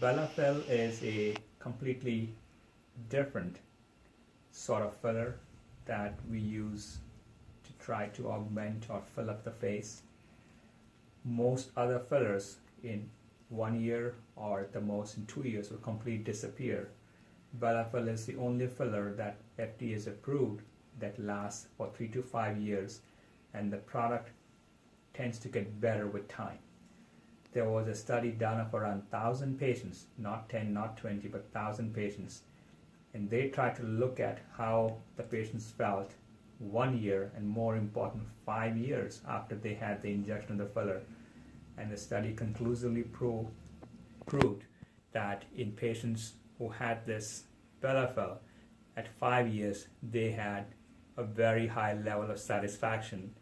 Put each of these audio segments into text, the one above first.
Bellafill is a completely different sort of filler that we use to try to augment or fill up the face. Most other fillers in 1 year or at the most in 2 years will completely disappear. Bellafill is the only filler that FDA is approved that lasts for 3 to 5 years, and the product tends to get better with time. There was a study done of around 1,000 patients, not 10, not 20, but 1,000 patients, and they tried to look at how the patients felt 1 year and, more important, 5 years after they had the injection of the filler. And the study conclusively proved that in patients who had this Bellafill, at 5 years they had a very high level of satisfaction,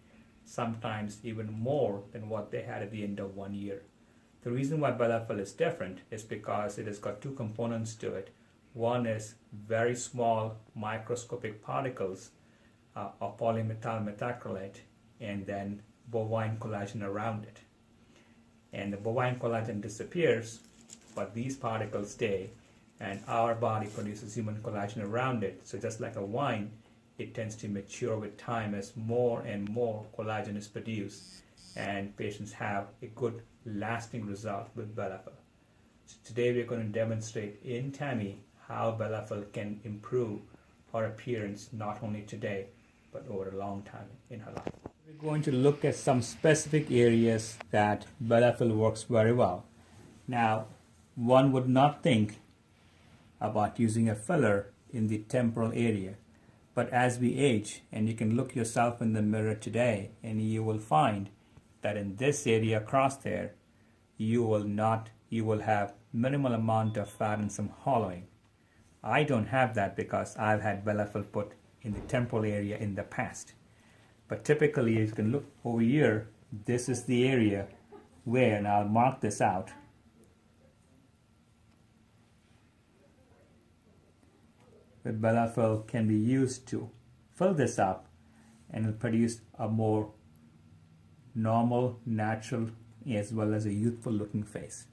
sometimes even more than what they had at the end of 1 year. The reason why Bellafill is different is because it has got two components to it. One is very small microscopic particles of polymethyl methacrylate, and then bovine collagen around it. And the bovine collagen disappears, but these particles stay, and our body produces human collagen around it. So just like a wine, it tends to mature with time as more and more collagen is produced, and patients have a good lasting result with Bellafill. So today we're going to demonstrate in Tammy how Bellafill can improve her appearance not only today but over a long time in her life. We're going to look at some specific areas that Bellafill works very well. Now, one would not think about using a filler in the temporal area, but as we age, and you can look yourself in the mirror today, and you will find that in this area across there, you will have minimal amount of fat and some hollowing. I don't have that because I've had Bellafill put in the temporal area in the past. But typically, you can look over here, this is the area where, and I'll mark this out, where Bellafill can be used to fill this up and will produce a more normal, natural, as well as a youthful looking face.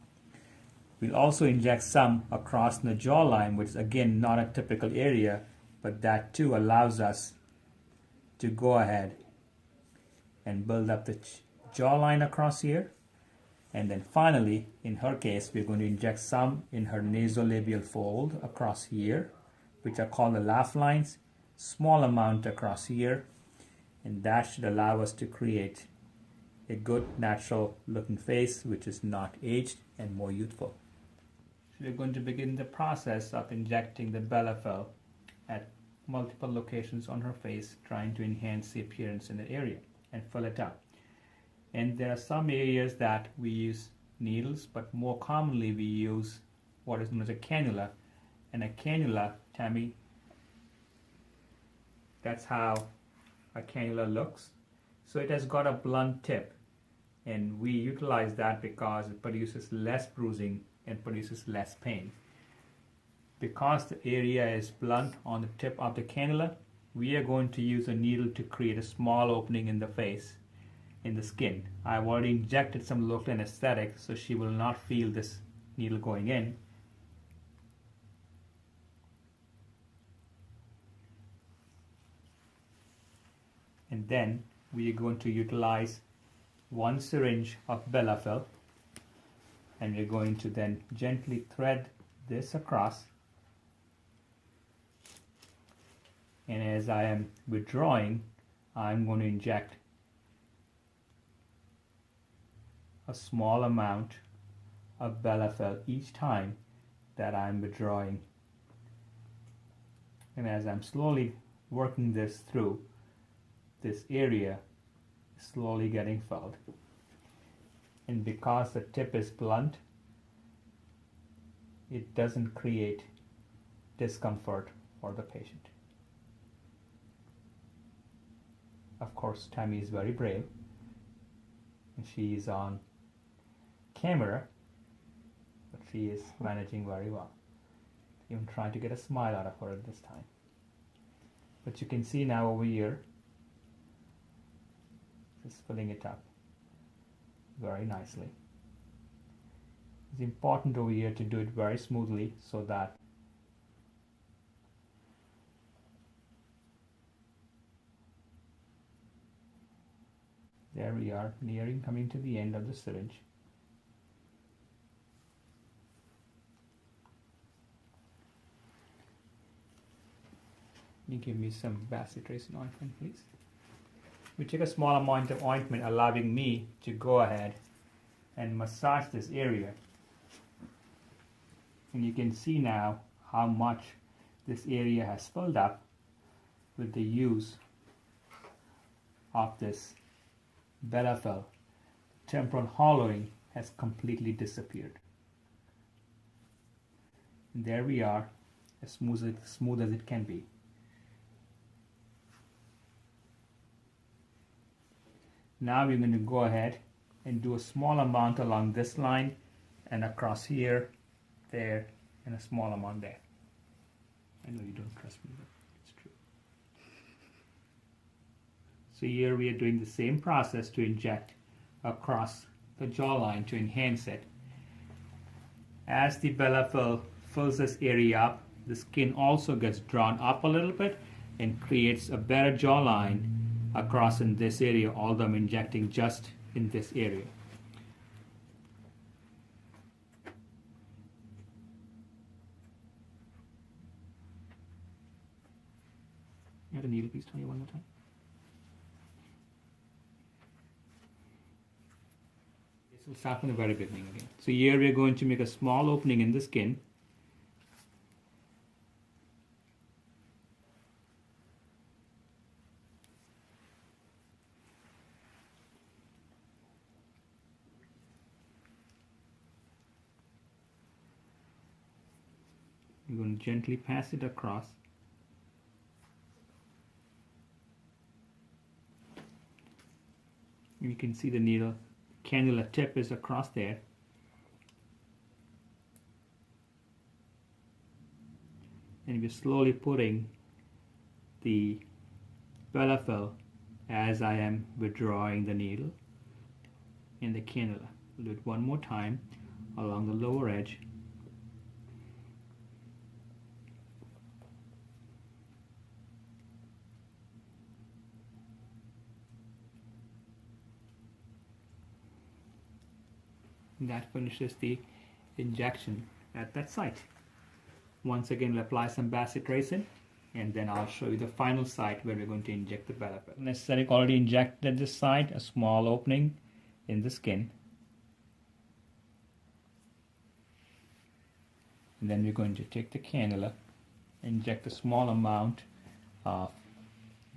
We'll also inject some across the jawline, which is again not a typical area, but that too allows us to go ahead and build up the jawline across here. And then finally, in her case, we're going to inject some in her nasolabial fold across here, which are called the laugh lines, small amount across here, and that should allow us to create a good natural looking face which is not aged and more youthful. So we're going to begin the process of injecting the Bellafill at multiple locations on her face, trying to enhance the appearance in the area and fill it up. And there are some areas that we use needles, but more commonly we use what is known as a cannula. And a cannula, Tammy, that's how a cannula looks. So it has got a blunt tip, and we utilize that because it produces less bruising and produces less pain. Because the area is blunt on the tip of the cannula, we are going to use a needle to create a small opening in the face, in the skin. I've already injected some local anesthetic, so she will not feel this needle going in. And then we are going to utilize 1 syringe of Bellafill, and we're going to then gently thread this across. And as I am withdrawing, I'm going to inject a small amount of Bellafill each time that I'm withdrawing. And as I'm slowly working this through, this area is slowly getting filled. And because the tip is blunt, it doesn't create discomfort for the patient. Of course, Tammy is very brave, and she is on camera, but she is managing very well. Even trying to get a smile out of her at this time. But you can see now over here, just filling it up very nicely. It's important over here to do it very smoothly so that there we are, nearing coming to the end of the syringe. You give me some bacitracin ointment, please. We take a small amount of ointment, allowing me to go ahead and massage this area. And you can see now how much this area has filled up with the use of this Bellafill. Temporal hollowing has completely disappeared. And there we are, as smooth as it can be. Now we're going to go ahead and do a small amount along this line and across here, there, and a small amount there. I know you don't trust me, but it's true. So here we are doing the same process to inject across the jawline to enhance it. As the Bellafill fills this area up, the skin also gets drawn up a little bit and creates a better jawline across in this area, although I'm injecting just in this area. You have the needle, please, Tony, one more time. This will start from the very beginning again. So here we are going to make a small opening in the skin. You're going to gently pass it across. You can see the needle cannula tip is across there. And we're slowly putting the Bellafill as I am withdrawing the needle in the cannula. We'll do it one more time along the lower edge. That finishes the injection at that site. Once again, we'll apply some bacitracin, and then I'll show you the final site where we're going to inject the Bellafill. Anesthetic already injected at this site, a small opening in the skin. And then we're going to take the cannula, inject a small amount of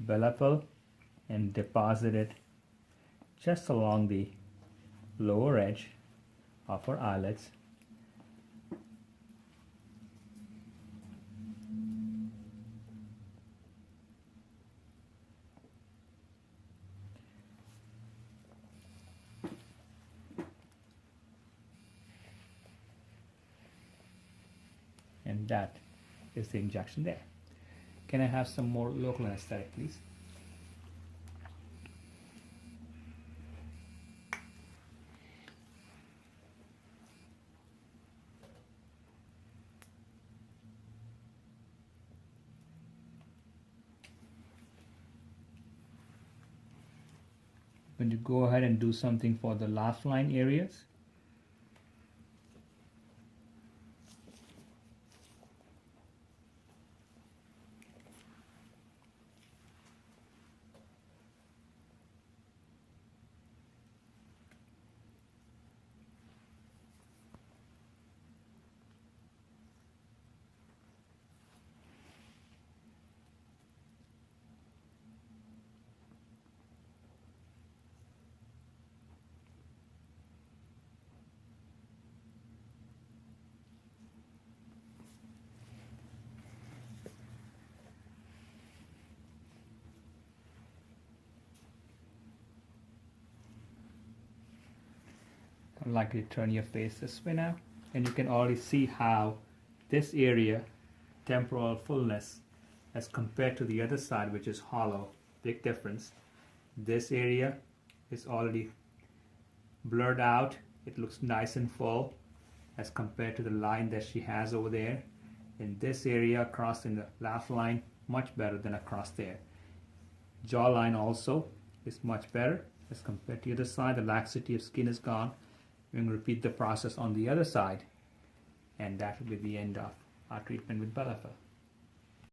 Bellafill, and deposit it just along the lower edge of our eyelids. And that is the injection there. Can I have some more local anesthetic, please? I'm going to go ahead and do something for the laugh line areas. I'd like you to turn your face this way now, and you can already see how this area, temporal fullness, as compared to the other side, which is hollow, big difference. This area is already blurred out. It looks nice and full, as compared to the line that she has over there. In this area across in the laugh line, much better than across there. Jawline also is much better as compared to the other side. The laxity of skin is gone. We're going to repeat the process on the other side, and that will be the end of our treatment with Bellafill.